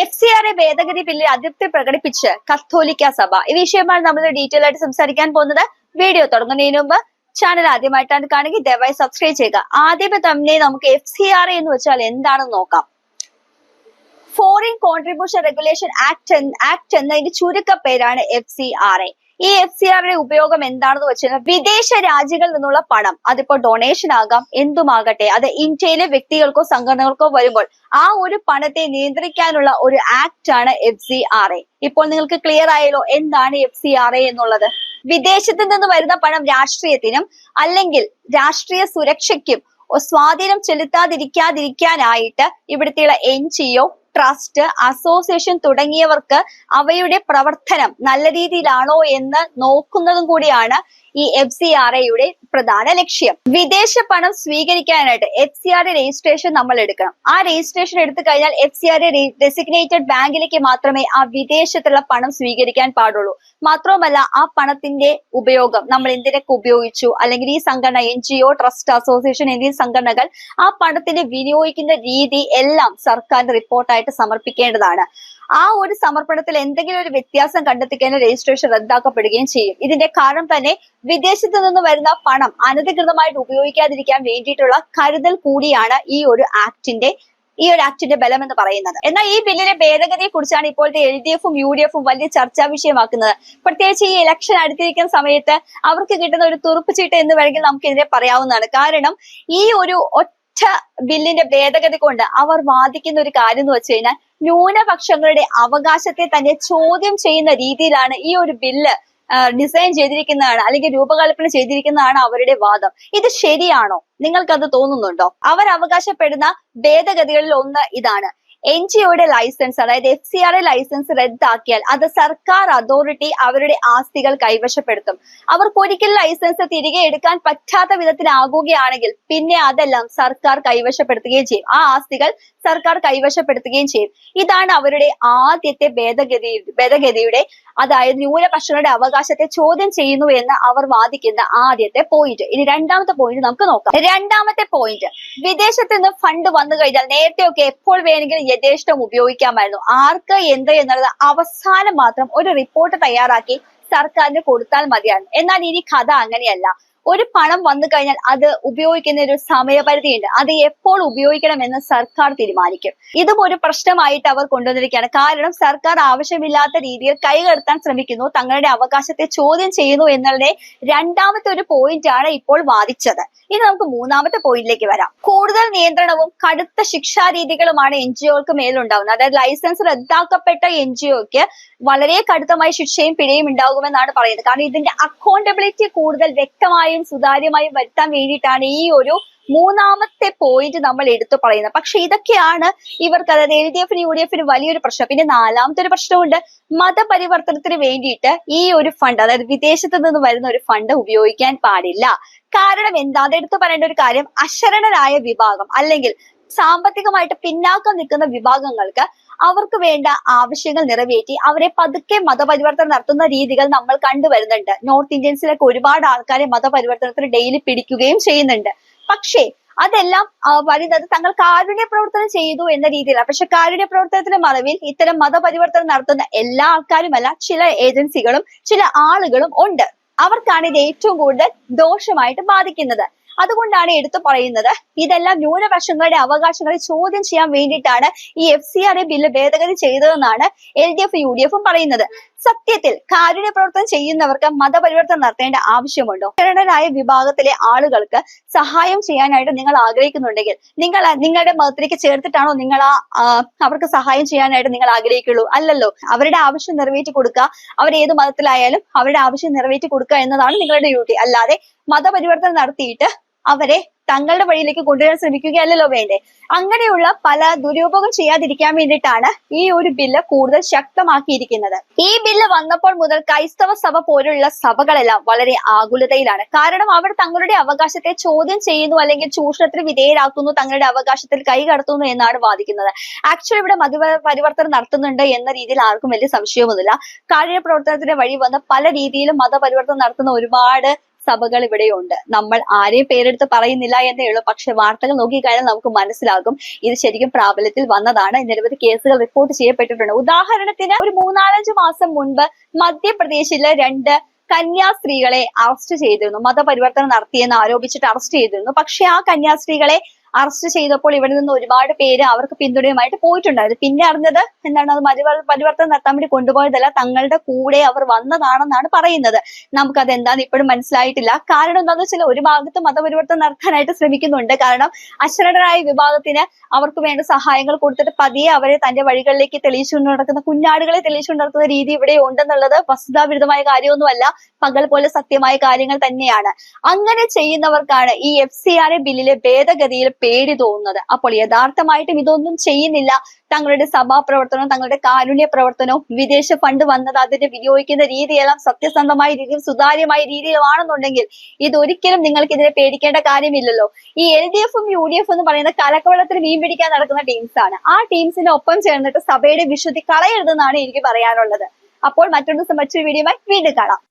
FCRA ഭേദഗതി ബില്ലിൽ അതൃപ്തി പ്രകടിപ്പിച്ച് കത്തോലിക്ക സഭ. ഈ വിഷയമാണ് നമ്മൾ ഡീറ്റെയിൽ ആയിട്ട് സംസാരിക്കാൻ പോകുന്നത്. വീഡിയോ തുടങ്ങുന്നതിന് മുമ്പ് ചാനൽ ആദ്യമായിട്ടാണ് കാണുമെങ്കിൽ ദയവായി സബ്സ്ക്രൈബ് ചെയ്യുക. ആദ്യമേ തന്നെ നമുക്ക് FCRA എന്ന് വെച്ചാൽ എന്താണെന്ന് നോക്കാം. ഫോറിൻ കോൺട്രിബ്യൂഷൻ റെഗുലേഷൻ ആക്ട് എന്നതിന്റെ ചുരുക്ക പേരാണ് FCRA. ഈ FCRA ഉപയോഗം എന്താണെന്ന് വെച്ചാൽ വിദേശ രാജ്യങ്ങളിൽ നിന്നുള്ള പണം, അതിപ്പോ ഡൊണേഷൻ ആകാം, എന്തുമാകട്ടെ, അത് ഇന്ത്യയിലെ വ്യക്തികൾക്കോ സംഘടനകൾക്കോ വരുമ്പോൾ ആ ഒരു പണത്തെ നിയന്ത്രിക്കാനുള്ള ഒരു ആക്ട് ആണ് FCRA. ഇപ്പോൾ നിങ്ങൾക്ക് ക്ലിയർ ആയല്ലോ എന്താണ് FCRA എന്നുള്ളത്. വിദേശത്ത് നിന്ന് വരുന്ന പണം രാഷ്ട്രീയത്തിനും അല്ലെങ്കിൽ രാഷ്ട്രീയ സുരക്ഷയ്ക്കും സ്വാധീനം ചെലുത്താതിരിക്കാനായിട്ട് ഇവിടുത്തെ NGO, ട്രസ്റ്റ്, അസോസിയേഷൻ തുടങ്ങിയവർക്ക് അവയുടെ പ്രവർത്തനം നല്ല രീതിയിലാണോ എന്ന് നോക്കുന്നതും കൂടിയാണ് ഈ FCRAയുടെ പ്രധാന ലക്ഷ്യം. വിദേശ പണം സ്വീകരിക്കാനായിട്ട് FCRA രജിസ്ട്രേഷൻ നമ്മൾ എടുക്കണം. ആ രജിസ്ട്രേഷൻ എടുത്തു കഴിഞ്ഞാൽ FCRA ഡെസിഗ്നേറ്റഡ് ബാങ്കിലേക്ക് മാത്രമേ ആ വിദേശത്തുള്ള പണം സ്വീകരിക്കാൻ പാടുള്ളൂ. മാത്രവുമല്ല, ആ പണത്തിന്റെ ഉപയോഗം നമ്മൾ എന്തിനൊക്കെ ഉപയോഗിച്ചു, അല്ലെങ്കിൽ ഈ സംഘടന NGO, ട്രസ്റ്റ്, അസോസിയേഷൻ എന്നീ സംഘടനകൾ ആ പണത്തിന്റെ വിനിയോഗിക്കുന്ന രീതി എല്ലാം സർക്കാരിന്റെ റിപ്പോർട്ടായിട്ട് സമർപ്പിക്കേണ്ടതാണ്. ആ ഒരു സമർപ്പണത്തിൽ എന്തെങ്കിലും ഒരു വ്യത്യാസം കണ്ടെത്തിക്കഴിഞ്ഞാൽ രജിസ്ട്രേഷൻ റദ്ദാക്കപ്പെടുകയും ചെയ്യും. ഇതിന്റെ കാരണം തന്നെ വിദേശത്ത് നിന്ന് വരുന്ന പണം അനധികൃതമായിട്ട് ഉപയോഗിക്കാതിരിക്കാൻ വേണ്ടിയിട്ടുള്ള കരുതൽ കൂടിയാണ് ഈ ഒരു ആക്ടിന്റെ ബലം എന്ന് പറയുന്നത്. എന്നാൽ ഈ ബില്ലിലെ ഭേദഗതിയെ കുറിച്ചാണ് ഇപ്പോഴത്തെ LDFും UDFും വലിയ ചർച്ചാ വിഷയമാക്കുന്നത്. പ്രത്യേകിച്ച് ഈ ഇലക്ഷൻ അടുത്തിരിക്കുന്ന സമയത്ത് അവർക്ക് കിട്ടുന്ന ഒരു തുറുപ്പുചീട്ട് എന്ന് വേണമെങ്കിൽ നമുക്ക് ഇതിനെ പറയാവുന്നതാണ്. കാരണം ഈ ഒരു ബില്ലിന്റെ ഭേദഗതി കൊണ്ട് അവർ വാദിക്കുന്ന ഒരു കാര്യം എന്ന് വെച്ച് കഴിഞ്ഞാൽ ന്യൂനപക്ഷങ്ങളുടെ അവകാശത്തെ തന്നെ ചോദ്യം ചെയ്യുന്ന രീതിയിലാണ് ഈ ഒരു ബില്ല് ഡിസൈൻ ചെയ്തിരിക്കുന്നതാണ്, അല്ലെങ്കിൽ രൂപകൽപ്പന ചെയ്തിരിക്കുന്നതാണ് അവരുടെ വാദം. ഇത് ശരിയാണോ? നിങ്ങൾക്കത് തോന്നുന്നുണ്ടോ? അവർ അവകാശപ്പെടുന്ന ഭേദഗതികളിൽ ഒന്ന് ഇതാണ്: NGOയുടെ ലൈസൻസ്, അതായത് FCRA ലൈസൻസ് റദ്ദാക്കിയാൽ അത് സർക്കാർ അതോറിറ്റി അവരുടെ ആസ്തികൾ കൈവശപ്പെടുത്തും. അവർക്ക് ഒരിക്കലും ലൈസൻസ് തിരികെ എടുക്കാൻ പറ്റാത്ത വിധത്തിലാകുകയാണെങ്കിൽ പിന്നെ അതെല്ലാം സർക്കാർ കൈവശപ്പെടുത്തുകയും ചെയ്യും. ആ ആസ്തികൾ സർക്കാർ കൈവശപ്പെടുത്തുകയും ചെയ്യും. ഇതാണ് അവരുടെ ആദ്യത്തെ ഭേദഗതിയുടെ, അതായത് ന്യൂനപക്ഷങ്ങളുടെ അവകാശത്തെ ചോദ്യം ചെയ്യുന്നു എന്ന് അവർ വാദിക്കുന്ന ആദ്യത്തെ പോയിന്റ്. ഇനി രണ്ടാമത്തെ പോയിന്റ് നമുക്ക് നോക്കാം. രണ്ടാമത്തെ പോയിന്റ്, വിദേശത്ത് നിന്ന് ഫണ്ട് വന്നു കഴിഞ്ഞാൽ നേരത്തെയൊക്കെ എപ്പോൾ വേണമെങ്കിലും യഥേഷ്ടം ഉപയോഗിക്കാമായിരുന്നു. ആർക്ക് എന്ത് എന്നുള്ളത് അവസാനം മാത്രം ഒരു റിപ്പോർട്ട് തയ്യാറാക്കി സർക്കാരിന് കൊടുത്താൽ മതിയാണ്. എന്നാൽ ഇനി കഥ അങ്ങനെയല്ല. ഒരു പണം വന്നു കഴിഞ്ഞാൽ അത് ഉപയോഗിക്കുന്ന ഒരു സമയപരിധിയുണ്ട്. അത് എപ്പോൾ ഉപയോഗിക്കണമെന്ന് സർക്കാർ തീരുമാനിക്കും. ഇതും ഒരു പ്രശ്നമായിട്ട് അവർ കൊണ്ടുവന്നിരിക്കുകയാണ്. കാരണം സർക്കാർ ആവശ്യമില്ലാത്ത രീതിയിൽ കൈകടത്താൻ ശ്രമിക്കുന്നു, തങ്ങളുടെ അവകാശത്തെ ചോദ്യം ചെയ്യുന്നു എന്നുള്ള രണ്ടാമത്തെ ഒരു പോയിന്റ് ആണ് ഇപ്പോൾ വാദിച്ചത്. ഇനി നമുക്ക് മൂന്നാമത്തെ പോയിന്റിലേക്ക് വരാം. കൂടുതൽ നിയന്ത്രണവും കടുത്ത ശിക്ഷാരീതികളുമാണ് NGOക്ക് മേലുണ്ടാവുന്നത്. അതായത് ലൈസൻസ് റദ്ദാക്കപ്പെട്ട NGOക്ക് വളരെ കടുത്തമായ ശിക്ഷയും പിഴയും ഉണ്ടാകുമെന്നാണ് പറയുന്നത്. കാരണം ഇതിന്റെ അക്കൗണ്ടബിലിറ്റി കൂടുതൽ വ്യക്തമായും സുതാര്യമായും വരുത്താൻ വേണ്ടിയിട്ടാണ് ഈ ഒരു മൂന്നാമത്തെ പോയിന്റ് നമ്മൾ എടുത്തു പറയുന്നത്. പക്ഷെ ഇതൊക്കെയാണ് ഇവർക്ക്, അതായത് LDFനും UDFനും വലിയൊരു പ്രശ്നം. പിന്നെ നാലാമത്തെ ഒരു പ്രശ്നമുണ്ട്. മതപരിവർത്തനത്തിന് വേണ്ടിയിട്ട് ഈ ഒരു ഫണ്ട്, അതായത് വിദേശത്ത് നിന്ന് വരുന്ന ഒരു ഫണ്ട് ഉപയോഗിക്കാൻ പാടില്ല. കാരണം എന്താ? അതെടുത്ത് പറയേണ്ട ഒരു കാര്യം, അശരണരായ വിഭാഗം അല്ലെങ്കിൽ സാമ്പത്തികമായിട്ട് പിന്നാക്കം നിൽക്കുന്ന വിഭാഗങ്ങൾക്ക് അവർക്ക് വേണ്ട ആവശ്യങ്ങൾ നിറവേറ്റി അവരെ പതുക്കെ മതപരിവർത്തനം നടത്തുന്ന രീതികൾ നമ്മൾ കണ്ടുവരുന്നുണ്ട്. നോർത്ത് ഇന്ത്യൻസിലൊക്കെ ഒരുപാട് ആൾക്കാരെ മതപരിവർത്തനത്തിന് ഡെയിലി പിടിക്കുകയും ചെയ്യുന്നുണ്ട്. പക്ഷേ അതെല്ലാം പറയുന്നത് തങ്ങൾ കാരുണ്യ പ്രവർത്തനം ചെയ്തു എന്ന രീതിയിലാണ്. പക്ഷെ കാരുണ്യ പ്രവർത്തനത്തിന്റെ മറവിൽ ഇത്തരം മതപരിവർത്തനം നടത്തുന്ന എല്ലാ ആൾക്കാരുമല്ല, ചില ഏജൻസികളും ചില ആളുകളും ഉണ്ട്. അവർക്കാണ് ഇത് ഏറ്റവും കൂടുതൽ ദോഷമായിട്ട് ബാധിക്കുന്നത്. അതുകൊണ്ടാണ് എടുത്തു പറയുന്നത്, ഇതെല്ലാം ന്യൂനപക്ഷങ്ങളുടെ അവകാശങ്ങളെ ചോദ്യം ചെയ്യാൻ വേണ്ടിയിട്ടാണ് ഈ FCRA ബില്ല് ഭേദഗതി ചെയ്തതെന്നാണ് LDF, UDFും പറയുന്നത്. സത്യത്തിൽ കാരുണ്യ പ്രവർത്തനം ചെയ്യുന്നവർക്ക് മതപരിവർത്തനം നടത്തേണ്ട ആവശ്യമുണ്ടോ? ശരണരായ വിഭാഗത്തിലെ ആളുകൾക്ക് സഹായം ചെയ്യാനായിട്ട് നിങ്ങൾ ആഗ്രഹിക്കുന്നുണ്ടെങ്കിൽ നിങ്ങളുടെ മതത്തിലേക്ക് ചേർത്തിട്ടാണോ നിങ്ങൾ അവർക്ക് സഹായം ചെയ്യാനായിട്ട് നിങ്ങൾ ആഗ്രഹിക്കുള്ളൂ? അല്ലല്ലോ. അവരുടെ ആവശ്യം നിറവേറ്റി കൊടുക്കുക, അവർ ഏത് മതത്തിലായാലും അവരുടെ ആവശ്യം നിറവേറ്റി കൊടുക്കുക എന്നതാണ് നിങ്ങളുടെ ഡ്യൂട്ടി. അല്ലാതെ മതപരിവർത്തനം നടത്തിയിട്ട് അവരെ തങ്ങളുടെ വഴിയിലേക്ക് കൊണ്ടുവരാൻ ശ്രമിക്കുകയല്ലോ വേണ്ടേ. അങ്ങനെയുള്ള പല ദുരുപയോഗം ചെയ്യാതിരിക്കാൻ വേണ്ടിയിട്ടാണ് ഈ ഒരു ബില്ല് കൂടുതൽ ശക്തമാക്കിയിരിക്കുന്നത്. ഈ ബില്ല് വന്നപ്പോൾ മുതൽ ക്രൈസ്തവ സഭ പോലുള്ള സഭകളെല്ലാം വളരെ ആകുലതയിലാണ്. കാരണം അവർ തങ്ങളുടെ അവകാശത്തെ ചോദ്യം ചെയ്യുന്നു, അല്ലെങ്കിൽ ചൂഷണത്തിന് വിധേയരാക്കുന്നു, തങ്ങളുടെ അവകാശത്തിൽ കൈകടത്തുന്നു എന്നാണ് വാദിക്കുന്നത്. ആക്ച്വലി ഇവിടെ മതപരിവർത്തനം നടത്തുന്നുണ്ട് എന്ന രീതിയിൽ ആർക്കും വലിയ സംശയമൊന്നുമില്ല. കാരുണ്യ പ്രവർത്തനത്തിന്റെ വഴി വന്ന് പല രീതിയിലും മതപരിവർത്തനം നടത്തുന്ന ഒരുപാട് സഭകൾ ഇവിടെയുണ്ട്. നമ്മൾ ആരെയും പേരെടുത്ത് പറയുന്നില്ല എന്നേ ഉള്ളൂ. പക്ഷെ വാർത്തകൾ നോക്കിക്കഴിഞ്ഞാൽ നമുക്ക് മനസ്സിലാകും ഇത് ശരിക്കും പ്രാബല്യത്തിൽ വന്നതാണ്. നിരവധി കേസുകൾ റിപ്പോർട്ട് ചെയ്യപ്പെട്ടിട്ടുണ്ട്. ഉദാഹരണത്തിന് ഒരു 3-4 മാസം മുൻപ് മധ്യപ്രദേശിലെ 2 കന്യാസ്ത്രീകളെ അറസ്റ്റ് ചെയ്തിരുന്നു. മതപരിവർത്തനം നടത്തിയെന്ന് ആരോപിച്ചിട്ട് അറസ്റ്റ് ചെയ്തിരുന്നു. പക്ഷെ ആ കന്യാസ്ത്രീകളെ അറസ്റ്റ് ചെയ്തപ്പോൾ ഇവിടെ നിന്ന് ഒരുപാട് പേര് അവർക്ക് പിന്തുണയുമായിട്ട് പോയിട്ടുണ്ടായിരുന്നു. പിന്നെ അറിഞ്ഞത് എന്താണ്, അത് പരിവർത്തനം നടത്താൻ വേണ്ടി കൊണ്ടുപോയതല്ല, തങ്ങളുടെ കൂടെ അവർ വന്നതാണെന്നാണ് പറയുന്നത്. നമുക്കത് എന്താന്ന് ഇപ്പോഴും മനസ്സിലായിട്ടില്ല. കാരണം എന്താണെന്ന് വെച്ചാൽ ഒരു ഭാഗത്ത് മതപരിവർത്തനം നടത്താനായിട്ട് ശ്രമിക്കുന്നുണ്ട്. കാരണം അശരണരായ വിഭാഗത്തിന് അവർക്ക് വേണ്ട സഹായങ്ങൾ കൊടുത്തിട്ട് പതിയെ അവരെ തന്റെ വഴികളിലേക്ക് തെളിയിച്ചുകൊണ്ട് നടക്കുന്ന, കുഞ്ഞാടുകളെ തെളിയിച്ചുകൊണ്ട് നടക്കുന്ന രീതി ഇവിടെ ഉണ്ടെന്നുള്ളത് വസ്തുതാവിരുദ്ധമായ കാര്യമൊന്നുമല്ല, പകൽ പോലെ സത്യമായ കാര്യങ്ങൾ തന്നെയാണ്. അങ്ങനെ ചെയ്യുന്നവർക്കാണ് ഈ FCRA ബില്ലിലെ ഭേദഗതിയിൽ പേടി തോന്നുന്നത്. അപ്പോൾ യഥാർത്ഥമായിട്ടും ഇതൊന്നും ചെയ്യുന്നില്ല. തങ്ങളുടെ സഭാപ്രവർത്തനവും തങ്ങളുടെ കാരുണ്യ പ്രവർത്തനവും വിദേശ ഫണ്ട് വന്നത് അതിന്റെ വിനിയോഗിക്കുന്ന രീതിയെല്ലാം സത്യസന്ധമായ രീതിയിൽ സുതാര്യമായ രീതിയിലാണെന്നുണ്ടെങ്കിൽ ഇതൊരിക്കലും നിങ്ങൾക്കിതിനെ പേടിക്കേണ്ട കാര്യമില്ലല്ലോ. ഈ LDFും UDF എന്ന് പറയുന്ന കലക്കവെള്ളത്തിൽ മീൻ പിടിക്കാൻ നടക്കുന്ന ടീംസാണ്. ആ ടീംസിന്റെ ഒപ്പം ചേർന്നിട്ട് സഭയുടെ വിശുദ്ധി കളയരുതെന്നാണ് എനിക്ക് പറയാനുള്ളത്. അപ്പോൾ മറ്റൊരു ദിവസം മറ്റൊരു വീഡിയോയുമായി വീണ്ടും കാണാം.